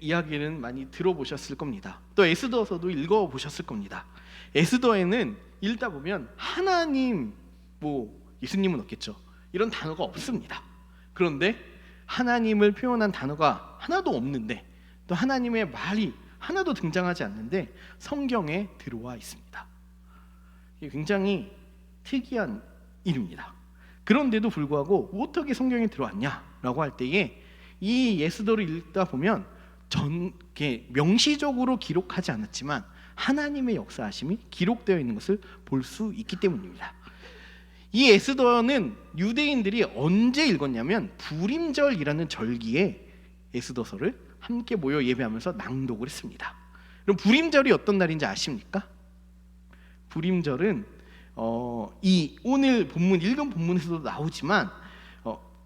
이야기는 많이 들어보셨을 겁니다. 또 에스더서도 읽어보셨을 겁니다. 에스더에는 읽다 보면 하나님, 예수님은 없겠죠. 이런 단어가 없습니다. 그런데 하나님을 표현한 단어가 하나도 없는데, 또 하나님의 말이 하나도 등장하지 않는데 성경에 들어와 있습니다. 이게 굉장히 특이한 일입니다. 그런데도 불구하고 어떻게 성경에 들어왔냐라고 할 때에 이 에스더를 읽다 보면 명시적으로 기록하지 않았지만 하나님의 역사하심이 기록되어 있는 것을 볼 수 있기 때문입니다. 이 에스더는 유대인들이 언제 읽었냐면 부림절이라는 절기에 에스더서를 함께 모여 예배하면서 낭독을 했습니다. 그럼 부림절이 어떤 날인지 아십니까? 부림절은 이 오늘 본문 읽은 본문에서도 나오지만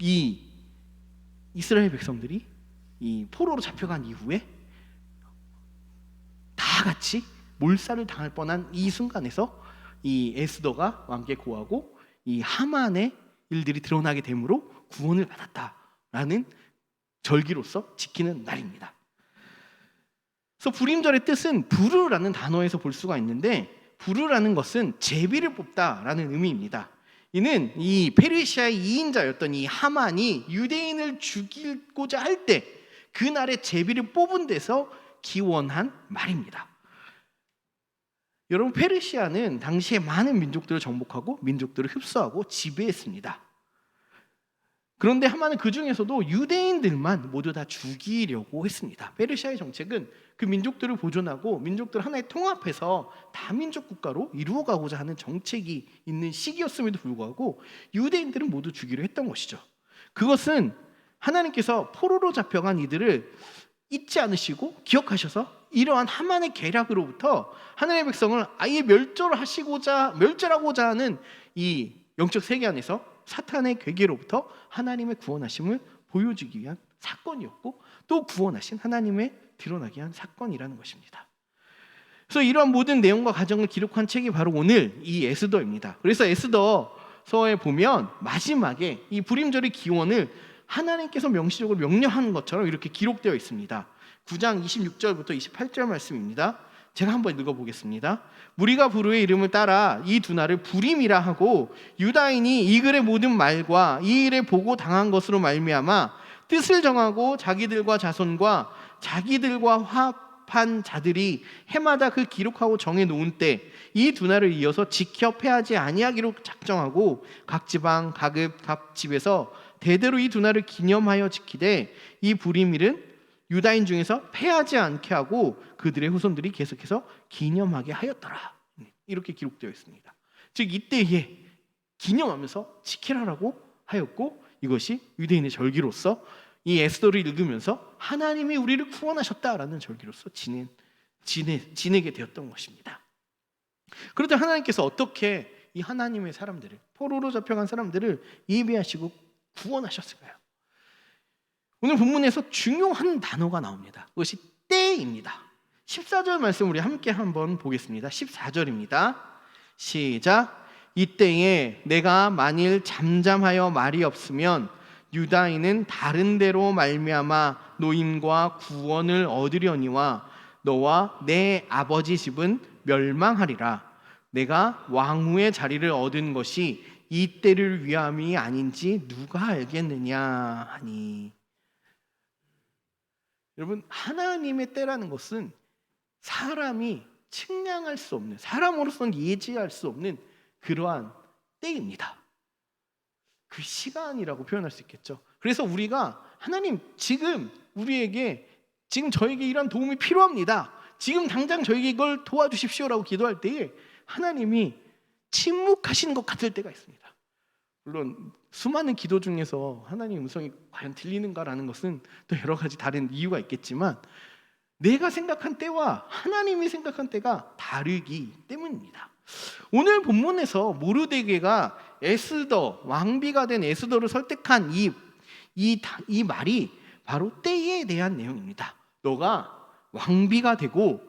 이 이스라엘 백성들이 이 포로로 잡혀간 이후에 다 같이 몰살을 당할 뻔한 이 순간에서 이 에스더가 왕께 고하고 이 하만의 일들이 드러나게 되므로 구원을 받았다라는 절기로서 지키는 날입니다. 그래서 부림절의 뜻은 부르라는 단어에서 볼 수가 있는데, 부르라는 것은 제비를 뽑다라는 의미입니다. 이는 이 페르시아의 2인자였던 이 하만이 유대인을 죽이고자 할 때 그날에 제비를 뽑은 데서 기원한 말입니다. 여러분, 페르시아는 당시에 많은 민족들을 정복하고 민족들을 흡수하고 지배했습니다. 그런데 하만은 그 중에서도 유대인들만 모두 다 죽이려고 했습니다. 페르시아의 정책은 그 민족들을 보존하고 민족들 하나에 통합해서 다민족 국가로 이루어가고자 하는 정책이 있는 시기였음에도 불구하고 유대인들은 모두 죽이려 했던 것이죠. 그것은 하나님께서 포로로 잡혀간 이들을 잊지 않으시고 기억하셔서 이러한 하만의 계략으로부터 하나님의 백성을 아예 멸절하고자 하는 이 영적 세계 안에서 사탄의 괴계로부터 하나님의 구원하심을 보여주기 위한 사건이었고, 또 구원하신 하나님의 드러나게 한 사건이라는 것입니다. 그래서 이러한 모든 내용과 과정을 기록한 책이 바로 오늘 이 에스더입니다. 그래서 에스더서에 보면 마지막에 이 부림절의 기원을 하나님께서 명시적으로 명령하는 것처럼 이렇게 기록되어 있습니다. 9장 26절부터 28절 말씀입니다. 제가 한번 읽어보겠습니다. 무리가 부르의 이름을 따라 이 두 날을 부림이라 하고, 유다인이 이 글의 모든 말과 이 일에 보고 당한 것으로 말미암아 뜻을 정하고 자기들과 자손과 자기들과 화합한 자들이 해마다 그 기록하고 정해 놓은 때 이 두 날을 이어서 지켜 패하지 아니하기로 작정하고, 각 지방 각 집에서 대대로 이 두 날을 기념하여 지키되, 이 부림일은 유다인 중에서 패하지 않게 하고 그들의 후손들이 계속해서 기념하게 하였더라. 이렇게 기록되어 있습니다. 즉 이때에 기념하면서 지키라라고 하였고, 이것이 유대인의 절기로서 이 에스더를 읽으면서 하나님이 우리를 구원하셨다라는 절기로서 지내게 되었던 것입니다. 그런데 하나님께서 어떻게 이 하나님의 사람들을, 포로로 잡혀간 사람들을 예비하시고 구원하셨을까요? 오늘 본문에서 중요한 단어가 나옵니다. 그것이 때입니다. 14절 말씀 우리 함께 한번 보겠습니다. 14절입니다. 시작. 이때에 내가 만일 잠잠하여 말이 없으면 유다인은 다른 데로 말미암아 노임과 구원을 얻으려니와 너와 내 아버지 집은 멸망하리라. 내가 왕후의 자리를 얻은 것이 이 때를 위함이 아닌지 누가 알겠느냐 하니. 여러분, 하나님의 때라는 것은 사람이 측량할 수 없는, 사람으로서는 예지할 수 없는 그러한 때입니다. 그 시간이라고 표현할 수 있겠죠. 그래서 우리가 하나님, 지금 저에게 이런 도움이 필요합니다, 지금 당장 저에게 이걸 도와주십시오라고 기도할 때에 하나님이 침묵하시는 것 같을 때가 있습니다. 물론 수많은 기도 중에서 하나님의 음성이 과연 들리는가라는 것은 또 여러 가지 다른 이유가 있겠지만, 내가 생각한 때와 하나님이 생각한 때가 다르기 때문입니다. 오늘 본문에서 모르드게가 에스더, 왕비가 된 에스더를 설득한 이 말이 바로 때에 대한 내용입니다. 너가 왕비가 되고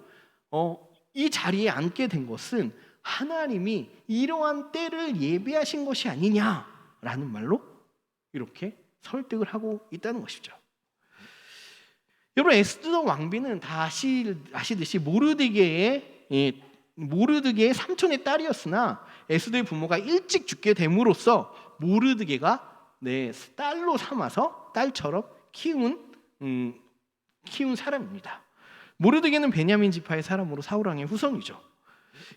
이 자리에 앉게 된 것은 하나님이 이러한 때를 예비하신 것이 아니냐라는 말로 이렇게 설득을 하고 있다는 것이죠. 여러분, 에스더 왕비는 다 아시듯이 모르드게의 삼촌의 딸이었으나 에스더의 부모가 일찍 죽게 됨으로써 모르드게가 딸로 삼아서 딸처럼 키운 사람입니다. 모르드게는 베냐민 지파의 사람으로 사울왕의 후손이죠.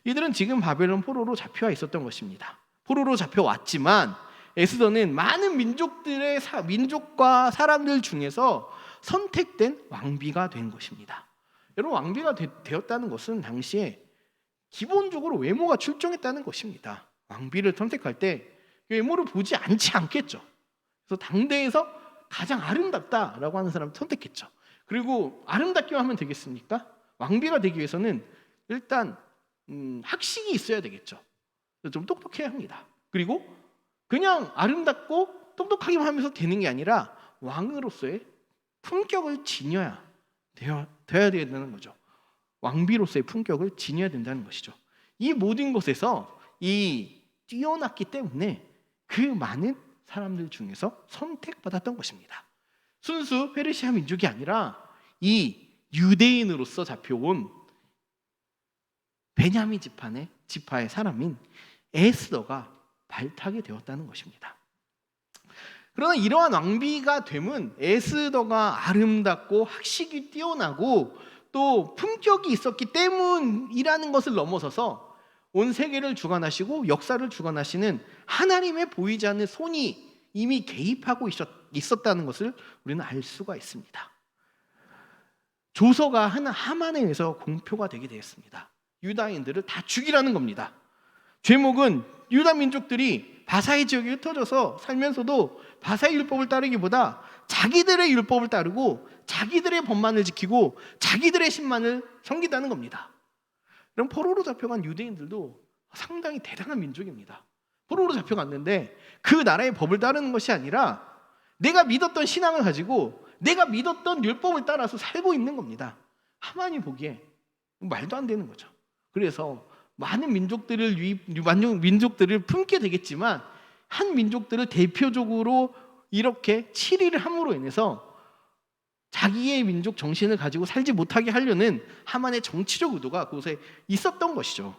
이들은 지금 바벨론 포로로 잡혀와 있었던 것입니다. 포로로 잡혀왔지만 에스더는 많은 민족과 사람들 중에서 선택된 왕비가 된 것입니다. 여러분, 왕비가 되었다는 것은 당시에 기본적으로 외모가 출중했다는 것입니다. 왕비를 선택할 때 외모를 보지 않겠죠. 그래서 당대에서 가장 아름답다라고 하는 사람을 선택했죠. 그리고 아름답기만 하면 되겠습니까? 왕비가 되기 위해서는 일단 학식이 있어야 되겠죠. 좀 똑똑해야 합니다. 그리고 그냥 아름답고 똑똑하기만 하면서 되는 게 아니라 왕으로서의 품격을 지녀야 돼야 된다는 거죠. 왕비로서의 품격을 지녀야 된다는 것이죠. 이 모든 것에서 뛰어났기 때문에 그 많은 사람들 중에서 선택받았던 것입니다. 순수 페르시아 민족이 아니라 이 유대인으로서 잡혀온 베냐민 지파의 사람인 에스더가 발탁이 되었다는 것입니다. 그러나 이러한 왕비가 됨은 에스더가 아름답고 학식이 뛰어나고 또 품격이 있었기 때문이라는 것을 넘어서서 온 세계를 주관하시고 역사를 주관하시는 하나님의 보이지 않는 손이 이미 개입하고 있었다는 것을 우리는 알 수가 있습니다. 조서가 하만에 의해서 공표가 되게 되었습니다. 유다인들을 다 죽이라는 겁니다. 죄목은 유다 민족들이 바사의 지역에 흩어져서 살면서도 바사의 율법을 따르기보다 자기들의 율법을 따르고 자기들의 법만을 지키고 자기들의 신만을 섬기다는 겁니다. 그럼 포로로 잡혀간 유대인들도 상당히 대단한 민족입니다. 포로로 잡혀갔는데 그 나라의 법을 따르는 것이 아니라 내가 믿었던 신앙을 가지고 내가 믿었던 율법을 따라서 살고 있는 겁니다. 하만이 보기에 말도 안 되는 거죠. 그래서 많은 민족들을 품게 되겠지만 한 민족들을 대표적으로 이렇게 치리를 함으로 인해서 자기의 민족 정신을 가지고 살지 못하게 하려는 하만의 정치적 의도가 그곳에 있었던 것이죠.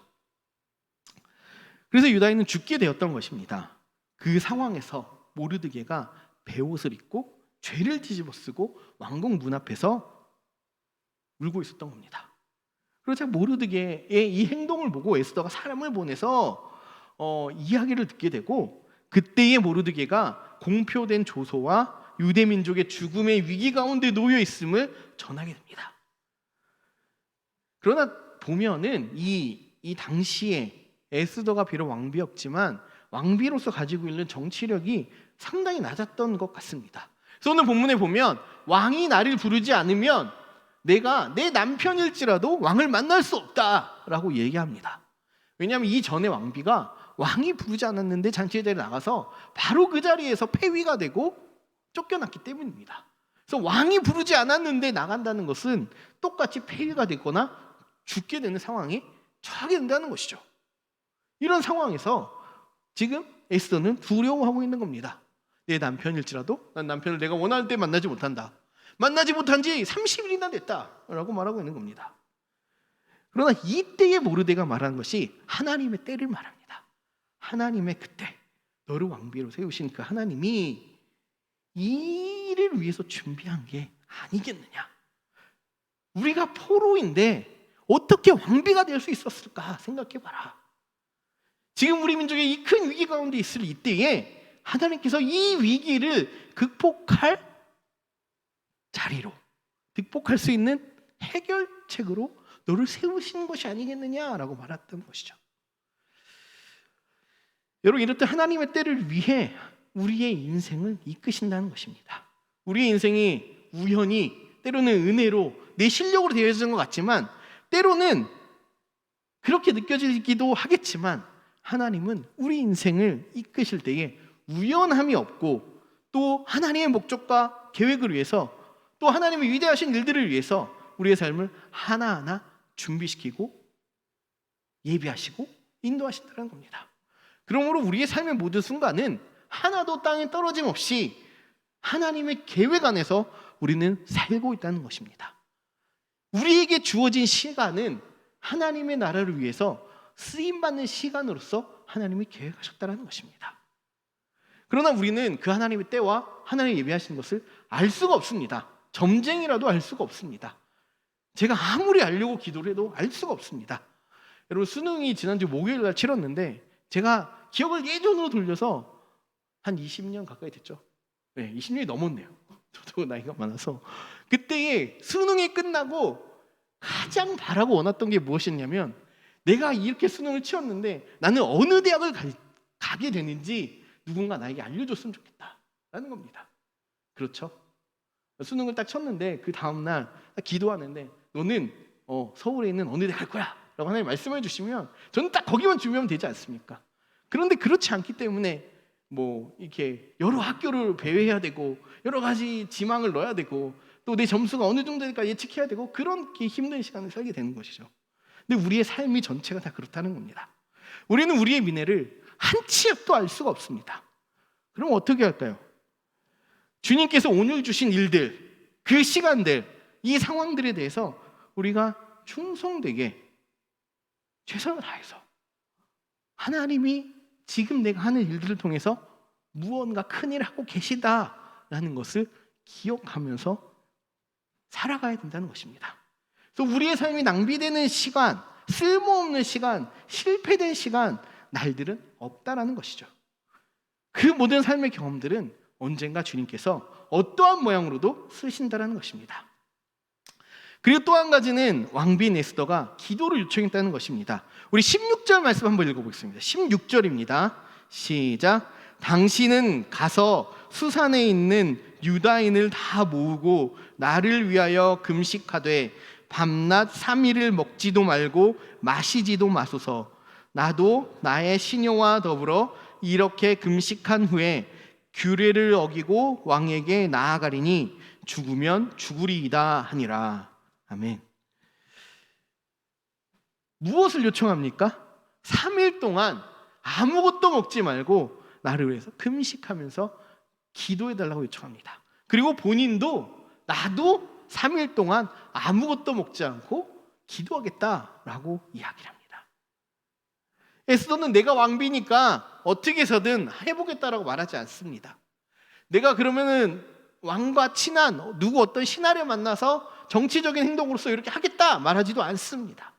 그래서 유다인은 죽게 되었던 것입니다. 그 상황에서 모르드게가 베옷을 입고 죄를 뒤집어쓰고 왕궁 문 앞에서 울고 있었던 겁니다. 그러자 모르드게의 이 행동을 보고 에스더가 사람을 보내서 이야기를 듣게 되고 그때의 모르드게가 공표된 조서와 유대 민족의 죽음의 위기 가운데 놓여 있음을 전하게 됩니다. 그러나 보면은 이 당시에 에스더가 비록 왕비였지만 왕비로서 가지고 있는 정치력이 상당히 낮았던 것 같습니다. 그래서 오늘 본문에 보면 왕이 나를 부르지 않으면 내가 내 남편일지라도 왕을 만날 수 없다라고 얘기합니다. 왜냐하면 이 전에 왕비가 왕이 부르지 않았는데 잔치에 나가서 바로 그 자리에서 폐위가 되고 쫓겨났기 때문입니다. 그래서 왕이 부르지 않았는데 나간다는 것은 똑같이 폐위가 되거나 죽게 되는 상황에 처하게 된다는 것이죠. 이런 상황에서 지금 에스더는 두려워하고 있는 겁니다. 내 남편일지라도 난 남편을 내가 원하는 때 만나지 못한다. 만나지 못한 지 30일이나 됐다라고 말하고 있는 겁니다. 그러나 이때의 모르드게가 말하는 것이 하나님의 때를 말합니다. 하나님의 그때 너를 왕비로 세우신 그 하나님이 이 일을 위해서 준비한 게 아니겠느냐. 우리가 포로인데 어떻게 왕비가 될 수 있었을까 생각해봐라. 지금 우리 민족의 이 큰 위기 가운데 있을 이때에 하나님께서 이 위기를 극복할 자리로, 극복할 수 있는 해결책으로 너를 세우신 것이 아니겠느냐라고 말했던 것이죠. 여러분, 이렇듯 하나님의 때를 위해 우리의 인생을 이끄신다는 것입니다. 우리의 인생이 우연히 때로는 은혜로 내 실력으로 되어진 것 같지만 때로는 그렇게 느껴지기도 하겠지만 하나님은 우리 인생을 이끄실 때에 우연함이 없고 또 하나님의 목적과 계획을 위해서 또 하나님의 위대하신 일들을 위해서 우리의 삶을 하나하나 준비시키고 예비하시고 인도하신다는 겁니다. 그러므로 우리의 삶의 모든 순간은 하나도 땅에 떨어짐 없이 하나님의 계획 안에서 우리는 살고 있다는 것입니다. 우리에게 주어진 시간은 하나님의 나라를 위해서 쓰임받는 시간으로서 하나님이 계획하셨다는 것입니다. 그러나 우리는 그 하나님의 때와 하나님이 예비하시는 것을 알 수가 없습니다. 점쟁이라도 알 수가 없습니다. 제가 아무리 알려고 기도를 해도 알 수가 없습니다. 여러분, 수능이 지난주 목요일 날 치렀는데 제가 기억을 예전으로 돌려서 한 20년 가까이 됐죠. 네, 20년이 넘었네요. 저도 나이가 많아서. 그때에 수능이 끝나고 가장 바라고 원했던 게 무엇이었냐면, 내가 이렇게 수능을 치렀는데 나는 어느 대학을 가게 되는지 누군가 나에게 알려줬으면 좋겠다라는 겁니다. 그렇죠? 수능을 딱 쳤는데 그 다음날 기도하는데, 너는 서울에 있는 어느 대 갈 거야 라고 하나님 말씀해 주시면 저는 딱 거기만 준비하면 되지 않습니까? 그런데 그렇지 않기 때문에 뭐 이렇게 여러 학교를 배회해야 되고 여러 가지 지망을 넣어야 되고 또 내 점수가 어느 정도 될까 예측해야 되고, 그렇게 힘든 시간을 살게 되는 것이죠. 근데 우리의 삶이 전체가 다 그렇다는 겁니다. 우리는 우리의 미래를 한 치 앞도 알 수가 없습니다. 그럼 어떻게 할까요? 주님께서 오늘 주신 일들, 그 시간들, 이 상황들에 대해서 우리가 충성되게 최선을 다해서 하나님이 지금 내가 하는 일들을 통해서 무언가 큰일을 하고 계시다라는 것을 기억하면서 살아가야 된다는 것입니다. 그래서 우리의 삶이 낭비되는 시간, 쓸모없는 시간, 실패된 시간, 날들은 없다라는 것이죠. 그 모든 삶의 경험들은 언젠가 주님께서 어떠한 모양으로도 쓰신다라는 것입니다. 그리고 또 한 가지는 왕비인 에스더가 기도를 요청했다는 것입니다. 우리 16절 말씀 한번 읽어보겠습니다. 16절입니다. 시작. 당신은 가서 수산에 있는 유다인을 다 모으고 나를 위하여 금식하되 밤낮 3일을 먹지도 말고 마시지도 마소서. 나도 나의 시녀와 더불어 이렇게 금식한 후에 규례를 어기고 왕에게 나아가리니 죽으면 죽으리이다 하니라. 아멘. 무엇을 요청합니까? 3일 동안 아무것도 먹지 말고 나를 위해서 금식하면서 기도해달라고 요청합니다. 그리고 본인도 나도 3일 동안 아무것도 먹지 않고 기도하겠다라고 이야기를 합니다. 에스더는 내가 왕비니까 어떻게 해서든 해보겠다라고 말하지 않습니다. 내가 그러면은 왕과 친한 누구 어떤 신하를 만나서 정치적인 행동으로서 이렇게 하겠다 말하지도 않습니다.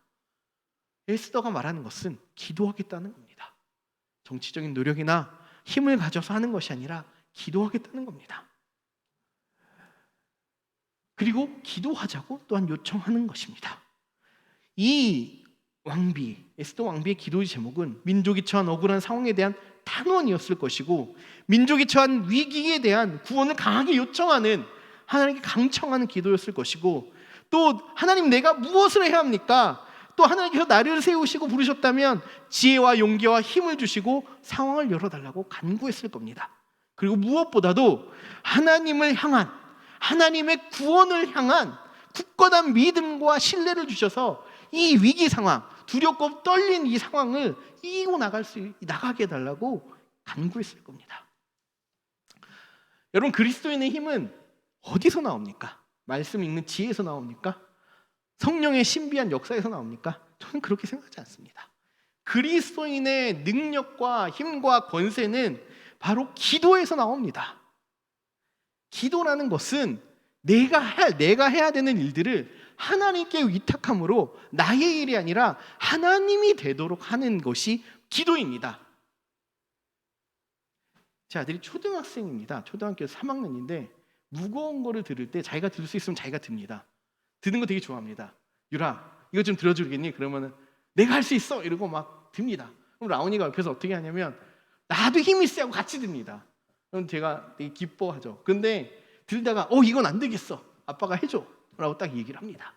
에스더가 말하는 것은 기도하겠다는 겁니다. 정치적인 노력이나 힘을 가져서 하는 것이 아니라 기도하겠다는 겁니다. 그리고 기도하자고 또한 요청하는 것입니다. 이 왕비, 에스더 왕비의 기도의 제목은 민족이 처한 억울한 상황에 대한 탄원이었을 것이고, 민족이 처한 위기에 대한 구원을 강하게 요청하는, 하나님께 강청하는 기도였을 것이고, 또 하나님 내가 무엇을 해야 합니까? 또 하나님께서 나를 세우시고 부르셨다면 지혜와 용기와 힘을 주시고 상황을 열어달라고 간구했을 겁니다. 그리고 무엇보다도 하나님을 향한, 하나님의 구원을 향한 굳건한 믿음과 신뢰를 주셔서 이 위기 상황, 두렵고 떨린 이 상황을 이기고 나가게 해달라고 간구했을 겁니다. 여러분, 그리스도인의 힘은 어디서 나옵니까? 말씀 읽는 지혜에서 나옵니까? 성령의 신비한 역사에서 나옵니까? 저는 그렇게 생각하지 않습니다. 그리스도인의 능력과 힘과 권세는 바로 기도에서 나옵니다. 기도라는 것은 내가 해야 되는 일들을 하나님께 위탁함으로 나의 일이 아니라 하나님이 되도록 하는 것이 기도입니다. 제 아들이 초등학생입니다. 초등학교 3학년인데 무거운 거를 들을 때 자기가 들 수 있으면 자기가 듭니다. 드는 거 되게 좋아합니다. 유라, 이거 좀 들어주겠니? 그러면은 내가 할 수 있어! 이러고 막 듭니다. 그럼 라온이가 옆에서 어떻게 하냐면 나도 힘이 세고 같이 듭니다. 그럼 제가 되게 기뻐하죠. 근데 들다가 이건 안 되겠어. 아빠가 해줘. 라고 딱 얘기를 합니다.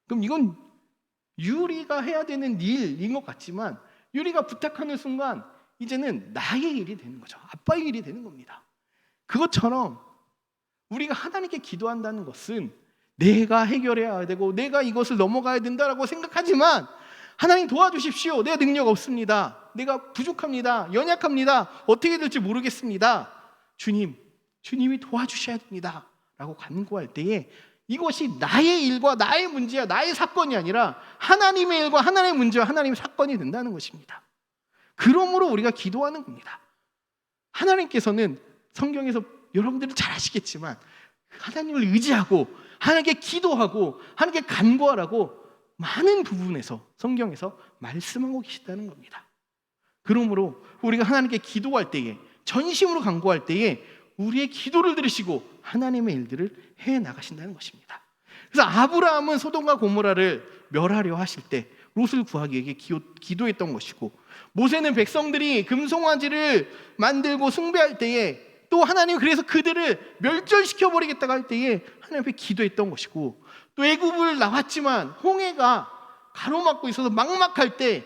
그럼 이건 유리가 해야 되는 일인 것 같지만 유리가 부탁하는 순간 이제는 나의 일이 되는 거죠. 아빠의 일이 되는 겁니다. 그것처럼 우리가 하나님께 기도한다는 것은 내가 해결해야 되고 내가 이것을 넘어가야 된다라고 생각하지만, 하나님 도와주십시오. 내가 능력 없습니다. 내가 부족합니다. 연약합니다. 어떻게 될지 모르겠습니다. 주님이 도와주셔야 됩니다. 라고 간구할 때에 이것이 나의 일과 나의 문제야, 나의 사건이 아니라 하나님의 일과 하나님의 문제와 하나님의 사건이 된다는 것입니다. 그러므로 우리가 기도하는 겁니다. 하나님께서는 성경에서 여러분들은 잘 아시겠지만 하나님을 의지하고 하나님께 기도하고 하나님께 간구하라고 많은 부분에서 성경에서 말씀하고 계시다는 겁니다. 그러므로 우리가 하나님께 기도할 때에, 전심으로 간구할 때에 우리의 기도를 들으시고 하나님의 일들을 해나가신다는 것입니다. 그래서 아브라함은 소돔과 고모라를 멸하려 하실 때 롯을 구하기 위해 기도했던 것이고, 모세는 백성들이 금송아지를 만들고 숭배할 때에 또 하나님 그래서 그들을 멸절시켜버리겠다고 할 때에 하나님 앞에 기도했던 것이고, 또 애굽을 나왔지만 홍해가 가로막고 있어서 막막할 때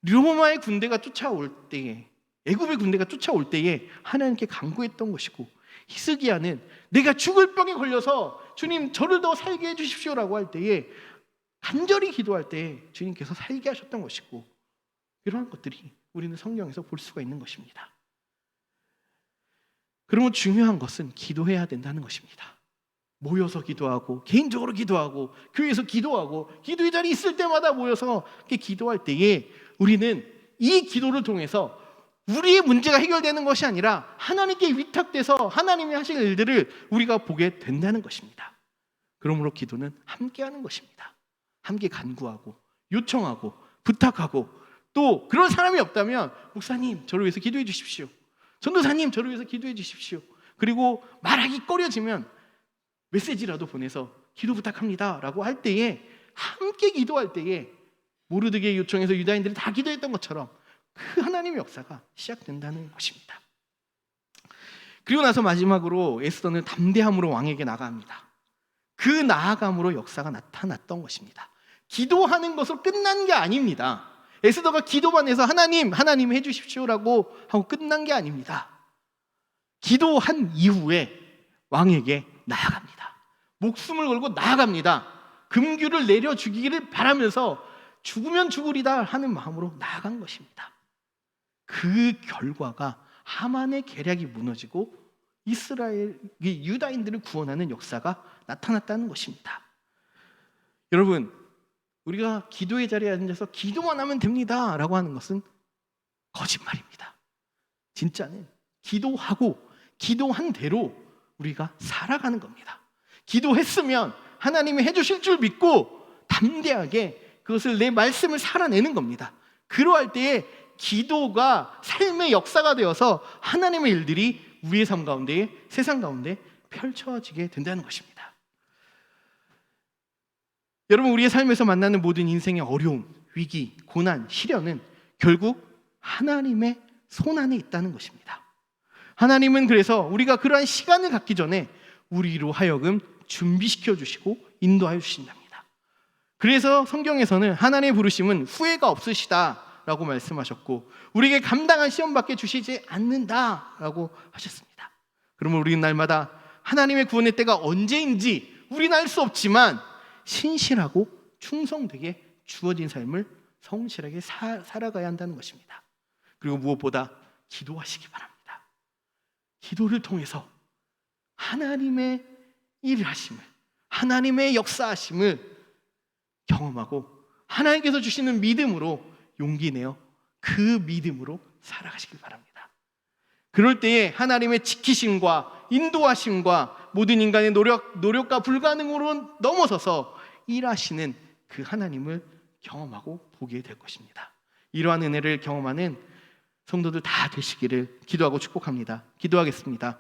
로마의 군대가 쫓아올 때에, 애굽의 군대가 쫓아올 때에 하나님께 간구했던 것이고, 히스기야는 내가 죽을 병에 걸려서 주님 저를 더 살게 해주십시오라고 할 때에 간절히 기도할 때 주님께서 살게 하셨던 것이고, 이러한 것들이 우리는 성경에서 볼 수가 있는 것입니다. 그러면 중요한 것은 기도해야 된다는 것입니다. 모여서 기도하고 개인적으로 기도하고 교회에서 기도하고 기도의 자리 있을 때마다 모여서 이렇게 기도할 때에 우리는 이 기도를 통해서 우리의 문제가 해결되는 것이 아니라 하나님께 위탁돼서 하나님이 하실 일들을 우리가 보게 된다는 것입니다. 그러므로 기도는 함께하는 것입니다. 함께 간구하고 요청하고 부탁하고, 또 그런 사람이 없다면 목사님 저를 위해서 기도해 주십시오, 전도사님 저를 위해서 기도해 주십시오, 그리고 말하기 꺼려지면 메시지라도 보내서 기도 부탁합니다 라고 할 때에, 함께 기도할 때에 모르드게의 요청에서 유다인들이 다 기도했던 것처럼 그 하나님의 역사가 시작된다는 것입니다. 그리고 나서 마지막으로 에스더는 담대함으로 왕에게 나아갑니다. 그 나아감으로 역사가 나타났던 것입니다. 기도하는 것으로 끝난 게 아닙니다. 에스더가 기도만 해서 하나님 해주십시오라고 하고 끝난 게 아닙니다. 기도한 이후에 왕에게 나아갑니다. 목숨을 걸고 나아갑니다. 금규를 내려 죽이기를 바라면서 죽으면 죽으리다 하는 마음으로 나아간 것입니다. 그 결과가 하만의 계략이 무너지고 유다인들을 구원하는 역사가 나타났다는 것입니다. 여러분, 우리가 기도의 자리에 앉아서 기도만 하면 됩니다 라고 하는 것은 거짓말입니다. 진짜는 기도하고 기도한 대로 우리가 살아가는 겁니다. 기도했으면 하나님이 해주실 줄 믿고 담대하게 그것을, 내 말씀을 살아내는 겁니다. 그러할 때에 기도가 삶의 역사가 되어서 하나님의 일들이 우리의 삶 가운데, 세상 가운데 펼쳐지게 된다는 것입니다. 여러분, 우리의 삶에서 만나는 모든 인생의 어려움, 위기, 고난, 시련은 결국 하나님의 손 안에 있다는 것입니다. 하나님은 그래서 우리가 그러한 시간을 갖기 전에 우리로 하여금 준비시켜 주시고 인도하여 주신답니다. 그래서 성경에서는 하나님의 부르심은 후회가 없으시다라고 말씀하셨고, 우리에게 감당한 시험밖에 주시지 않는다라고 하셨습니다. 그러면 우리는 날마다 하나님의 구원의 때가 언제인지 우리는 알 수 없지만 신실하고 충성되게 주어진 삶을 성실하게 살아가야 한다는 것입니다. 그리고 무엇보다 기도하시기 바랍니다. 기도를 통해서 하나님의 일하심을, 하나님의 역사하심을 경험하고 하나님께서 주시는 믿음으로 용기 내어 그 믿음으로 살아가시길 바랍니다. 그럴 때에 하나님의 지키심과 인도하심과 모든 인간의 노력과 불가능으로 넘어서서 일하시는 그 하나님을 경험하고 보게 될 것입니다. 이러한 은혜를 경험하는 성도들 다 되시기를 기도하고 축복합니다. 기도하겠습니다.